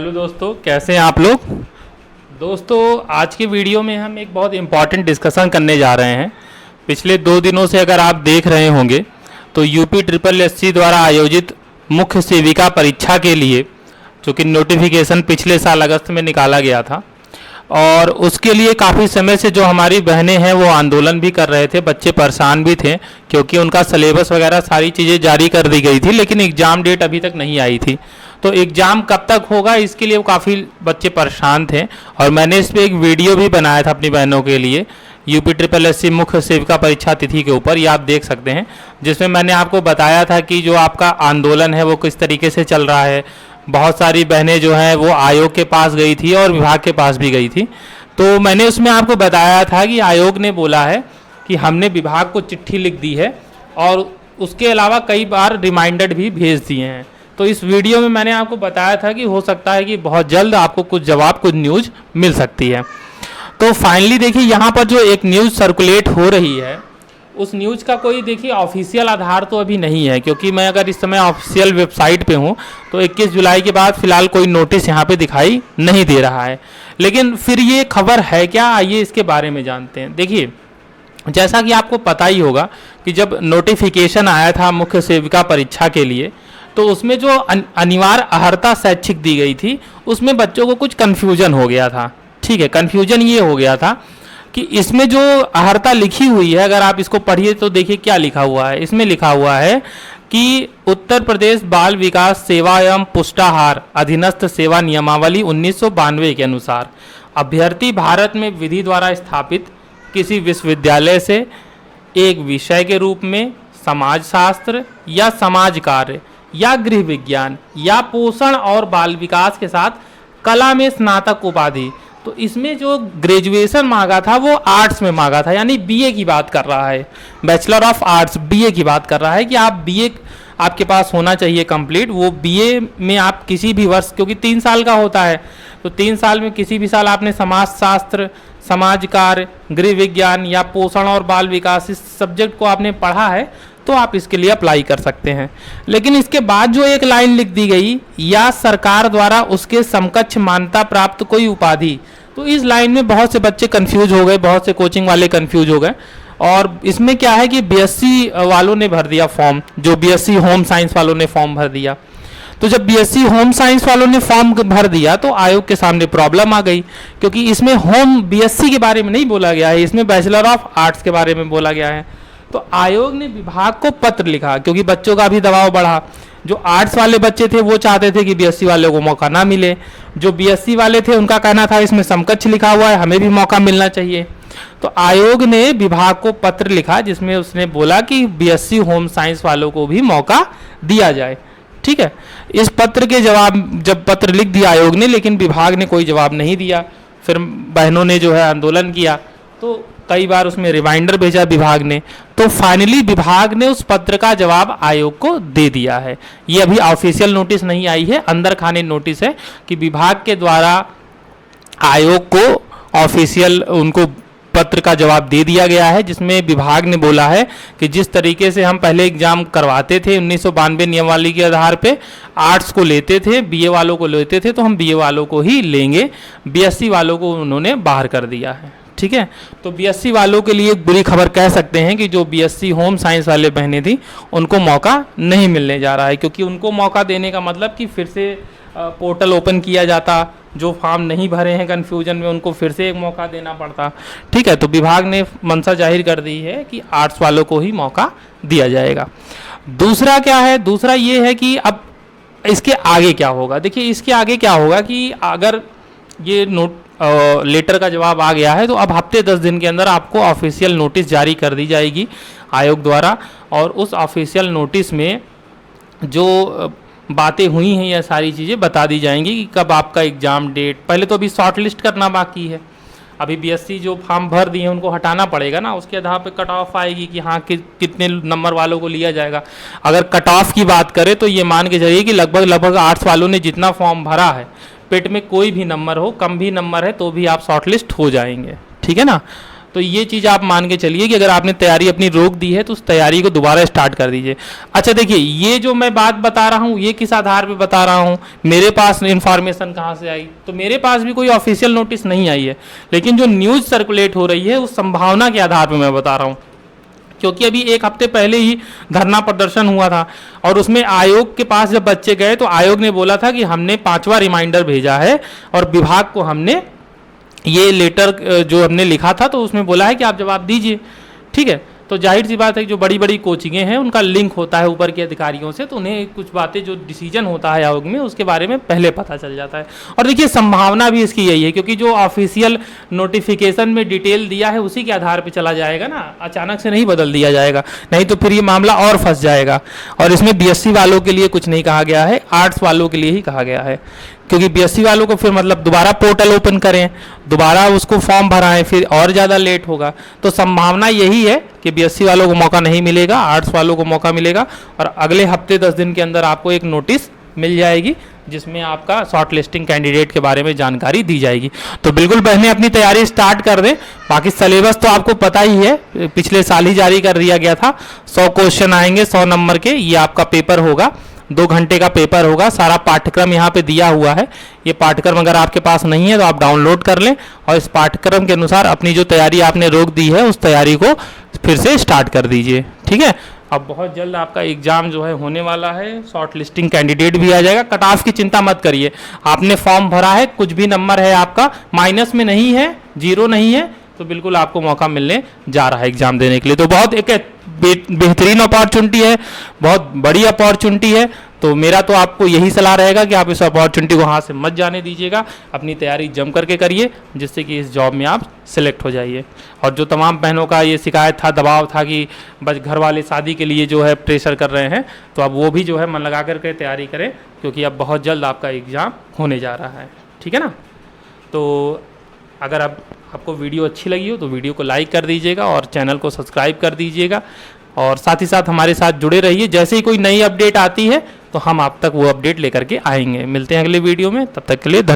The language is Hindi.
हेलो दोस्तों, कैसे हैं आप लोग। दोस्तों, आज की वीडियो में हम एक बहुत इम्पॉर्टेंट डिस्कशन करने जा रहे हैं। पिछले 2 दिनों से अगर आप देख रहे होंगे तो यूपी ट्रिपल एससी द्वारा आयोजित मुख्य सेविका परीक्षा के लिए जो कि नोटिफिकेशन पिछले साल अगस्त में निकाला गया था, और उसके लिए काफ़ी समय से जो हमारी बहनें हैं वो आंदोलन भी कर रहे थे, बच्चे परेशान भी थे क्योंकि उनका सिलेबस वगैरह सारी चीज़ें जारी कर दी गई थी, लेकिन एग्ज़ाम डेट अभी तक नहीं आई थी। तो एग्ज़ाम कब तक होगा इसके लिए वो काफ़ी बच्चे परेशान थे, और मैंने इस पर एक वीडियो भी बनाया था अपनी बहनों के लिए यूपी ट्रिपल एससी मुख्य सेविका परीक्षा तिथि के ऊपर, ये आप देख सकते हैं, जिसमें मैंने आपको बताया था कि जो आपका आंदोलन है वो किस तरीके से चल रहा है। बहुत सारी बहनें जो हैं वो आयोग के पास गई थी और विभाग के पास भी गई थी। तो मैंने उसमें आपको बताया था कि आयोग ने बोला है कि हमने विभाग को चिट्ठी लिख दी है और उसके अलावा कई बार रिमाइंडर भी भेज दिए हैं। तो इस वीडियो में मैंने आपको बताया था कि हो सकता है कि बहुत जल्द आपको कुछ जवाब, कुछ न्यूज़ मिल सकती है। तो फाइनली देखिए, यहाँ पर जो एक न्यूज़ सर्कुलेट हो रही है उस न्यूज़ का कोई देखिए ऑफिशियल आधार तो अभी नहीं है, क्योंकि मैं अगर इस समय ऑफिशियल वेबसाइट पे हूँ तो 21 जुलाई के बाद फिलहाल कोई नोटिस यहाँ पे दिखाई नहीं दे रहा है। लेकिन फिर ये खबर है क्या, आइए इसके बारे में जानते हैं। देखिए, जैसा कि आपको पता ही होगा कि जब नोटिफिकेशन आया था मुख्य सेविका परीक्षा के लिए, तो उसमें जो अनिवार्य अर्हता शैक्षिक दी गई थी उसमें बच्चों को कुछ कन्फ्यूजन हो गया था। ठीक है, कन्फ्यूजन ये हो गया था कि इसमें जो अर्हता लिखी हुई है, अगर आप इसको पढ़िए तो देखिए क्या लिखा हुआ है। इसमें लिखा हुआ है कि उत्तर प्रदेश बाल विकास सेवा एवं पुष्टाहार अधीनस्थ सेवा नियमावली 1992 के अनुसार अभ्यर्थी भारत में विधि द्वारा स्थापित किसी विश्वविद्यालय से एक विषय के रूप में समाजशास्त्र या समाज कार्य या गृह विज्ञान या पोषण और बाल विकास के साथ कला में स्नातक उपाधि, तो इसमें जो ग्रेजुएशन मांगा था वो आर्ट्स में मांगा था, यानी बीए की बात कर रहा है, बैचलर ऑफ आर्ट्स बीए की बात कर रहा है कि आप बीए आपके पास होना चाहिए कंप्लीट। वो बीए में आप किसी भी वर्ष, क्योंकि 3 साल का होता है, तो 3 साल में किसी भी साल आपने समाजशास्त्र, समाज कार्य, गृह विज्ञान या पोषण और बाल विकास इस सब्जेक्ट को आपने पढ़ा है तो आप इसके लिए अप्लाई कर सकते हैं। लेकिन इसके बाद जो एक लाइन लिख दी गई, या सरकार द्वारा उसके समकक्ष मान्यता प्राप्त कोई उपाधि, तो इस लाइन में बहुत से बच्चे कंफ्यूज हो गए, बहुत से कोचिंग वाले कंफ्यूज हो गए। और इसमें क्या है कि बीएससी वालों ने भर दिया फॉर्म, जो बीएससी होम साइंस वालों ने फॉर्म भर दिया। तो जब बीएससी होम साइंस वालों ने फॉर्म भर दिया तो आयोग के सामने प्रॉब्लम आ गई, क्योंकि इसमें होम बीएससी के बारे में नहीं बोला गया है, इसमें बैचलर ऑफ आर्ट्स के बारे में बोला गया है। तो आयोग ने विभाग को पत्र लिखा, क्योंकि बच्चों का भी दबाव बढ़ा। जो आर्ट्स वाले बच्चे थे वो चाहते थे कि बीएससी वालों को मौका ना मिले, जो बीएससी वाले थे उनका कहना था इसमें समकक्ष लिखा हुआ है, हमें भी मौका मिलना चाहिए। तो आयोग ने विभाग को पत्र लिखा जिसमें उसने बोला कि बीएससी होम साइंस वालों को भी मौका दिया जाए। ठीक है, इस पत्र के जवाब, जब पत्र लिख दिया आयोग ने, लेकिन विभाग ने कोई जवाब नहीं दिया। फिर बहनों ने जो है आंदोलन किया, तो कई बार उसमें रिमाइंडर भेजा विभाग ने, तो फाइनली विभाग ने उस पत्र का जवाब आयोग को दे दिया है। ये अभी ऑफिशियल नोटिस नहीं आई है, अंदर खाने नोटिस है कि विभाग के द्वारा आयोग को ऑफिशियल उनको पत्र का जवाब दे दिया गया है, जिसमें विभाग ने बोला है कि जिस तरीके से हम पहले एग्जाम करवाते थे 1992 नियमावली के आधार पे, आर्ट्स को लेते थे, बीए वालों को लेते थे, तो हम बीए वालों को ही लेंगे। बीएससी वालों को उन्होंने बाहर कर दिया है। ठीक है, तो बीएससी वालों के लिए एक बुरी खबर कह सकते हैं कि जो बीएससी होम साइंस वाले बहनें थी उनको मौका नहीं मिलने जा रहा है, क्योंकि उनको मौका देने का मतलब कि फिर से पोर्टल ओपन किया जाता, जो फॉर्म नहीं भरे हैं कन्फ्यूजन में उनको फिर से एक मौका देना पड़ता। ठीक है, तो विभाग ने मंशा जाहिर कर दी है कि आर्ट्स वालों को ही मौका दिया जाएगा। दूसरा क्या है, दूसरा ये है कि अब इसके आगे क्या होगा। देखिए, इसके आगे क्या होगा कि अगर ये लेटर का जवाब आ गया है तो अब हफ्ते 10 दिन के अंदर आपको ऑफिशियल नोटिस जारी कर दी जाएगी आयोग द्वारा, और उस ऑफिशियल नोटिस में जो बातें हुई हैं या सारी चीज़ें बता दी जाएंगी कि कब आपका एग्ज़ाम डेट। पहले तो अभी शॉर्ट लिस्ट करना बाकी है, अभी बीएससी जो फॉर्म भर दिए हैं उनको हटाना पड़ेगा ना, उसके आधार पे कट ऑफ आएगी कि हाँ कितने नंबर वालों को लिया जाएगा। अगर कट ऑफ की बात करें तो ये मान के चलिए कि लगभग आर्ट्स वालों ने जितना फॉर्म भरा है, पेट में कोई भी नंबर हो, कम भी नंबर है तो भी आप शॉर्ट लिस्ट हो जाएंगे। ठीक है ना, तो ये चीज़ आप मान के चलिए कि अगर आपने तैयारी अपनी रोक दी है तो उस तैयारी को दोबारा स्टार्ट कर दीजिए। अच्छा देखिए, ये जो मैं बात बता रहा हूँ ये किस आधार पे बता रहा हूँ, मेरे पास इन्फॉर्मेशन कहाँ से आई, तो मेरे पास भी कोई ऑफिशियल नोटिस नहीं आई है, लेकिन जो न्यूज़ सर्कुलेट हो रही है उस संभावना के आधार पर मैं बता रहा हूँ। क्योंकि अभी एक हफ्ते पहले ही धरना प्रदर्शन हुआ था और उसमें आयोग के पास जब बच्चे गए तो आयोग ने बोला था कि हमने 5वां रिमाइंडर भेजा है और विभाग को हमने ये लेटर जो हमने लिखा था तो उसमें बोला है कि आप जवाब दीजिए। ठीक है, तो जाहिर सी बात है जो बड़ी बड़ी कोचिंगें हैं उनका लिंक होता है ऊपर के अधिकारियों से, तो उन्हें कुछ बातें जो डिसीजन होता है आयोग में उसके बारे में पहले पता चल जाता है। और देखिए संभावना भी इसकी यही है, क्योंकि जो ऑफिशियल नोटिफिकेशन में डिटेल दिया है उसी के आधार पर चला जाएगा ना, अचानक से नहीं बदल दिया जाएगा, नहीं तो फिर ये मामला और फंस जाएगा। और इसमें BSc वालों के लिए कुछ नहीं कहा गया है, आर्ट्स वालों के लिए ही कहा गया है, क्योंकि BSc वालों को फिर मतलब दोबारा पोर्टल ओपन करें, दोबारा उसको फॉर्म भराएं, फिर और ज़्यादा लेट होगा। तो संभावना यही है कि BSc वालों को मौका नहीं मिलेगा, आर्ट्स वालों को मौका मिलेगा और अगले हफ्ते 10 दिन के अंदर आपको एक नोटिस मिल जाएगी जिसमें आपका शॉर्ट लिस्टिंग कैंडिडेट के बारे में जानकारी दी जाएगी। तो बिल्कुल बहनें अपनी तैयारी स्टार्ट कर दें। बाकी सिलेबस तो आपको पता ही है, पिछले साल ही जारी कर दिया गया था। 100 क्वेश्चन आएंगे 100 नंबर के, ये आपका पेपर होगा, 2 घंटे का पेपर होगा। सारा पाठ्यक्रम यहाँ पे दिया हुआ है। ये पाठ्यक्रम अगर आपके पास नहीं है तो आप डाउनलोड कर लें और इस पाठ्यक्रम के अनुसार अपनी जो तैयारी आपने रोक दी है उस तैयारी को फिर से स्टार्ट कर दीजिए। ठीक है, अब बहुत जल्द आपका एग्ज़ाम जो है होने वाला है, शॉर्ट लिस्टिंग कैंडिडेट भी आ जाएगा। कट ऑफ की चिंता मत करिए, आपने फॉर्म भरा है, कुछ भी नंबर है आपका माइनस में नहीं है, 0 नहीं है, तो बिल्कुल आपको मौका मिलने जा रहा है एग्ज़ाम देने के लिए। तो बहुत एक बेहतरीन अपॉर्चुनिटी है, बहुत बड़ी अपॉर्चुनिटी है। तो मेरा तो आपको यही सलाह रहेगा कि आप इस अपॉर्चुनिटी को हाथ से मत जाने दीजिएगा, अपनी तैयारी जम करके करिए जिससे कि इस जॉब में आप सिलेक्ट हो जाइए। और जो तमाम बहनों का ये शिकायत था, दबाव था कि बस घर वाले शादी के लिए जो है प्रेशर कर रहे हैं, तो अब वो भी जो है मन लगा करके तैयारी करें, क्योंकि अब बहुत जल्द आपका एग्ज़ाम होने जा रहा है। ठीक है ना। तो अगर आपको वीडियो अच्छी लगी हो तो वीडियो को लाइक कर दीजिएगा और चैनल को सब्सक्राइब कर दीजिएगा और साथ ही साथ हमारे साथ जुड़े रहिए। जैसे ही कोई नई अपडेट आती है तो हम आप तक वो अपडेट लेकर के आएंगे। मिलते हैं अगले वीडियो में, तब तक के लिए धन्यवाद।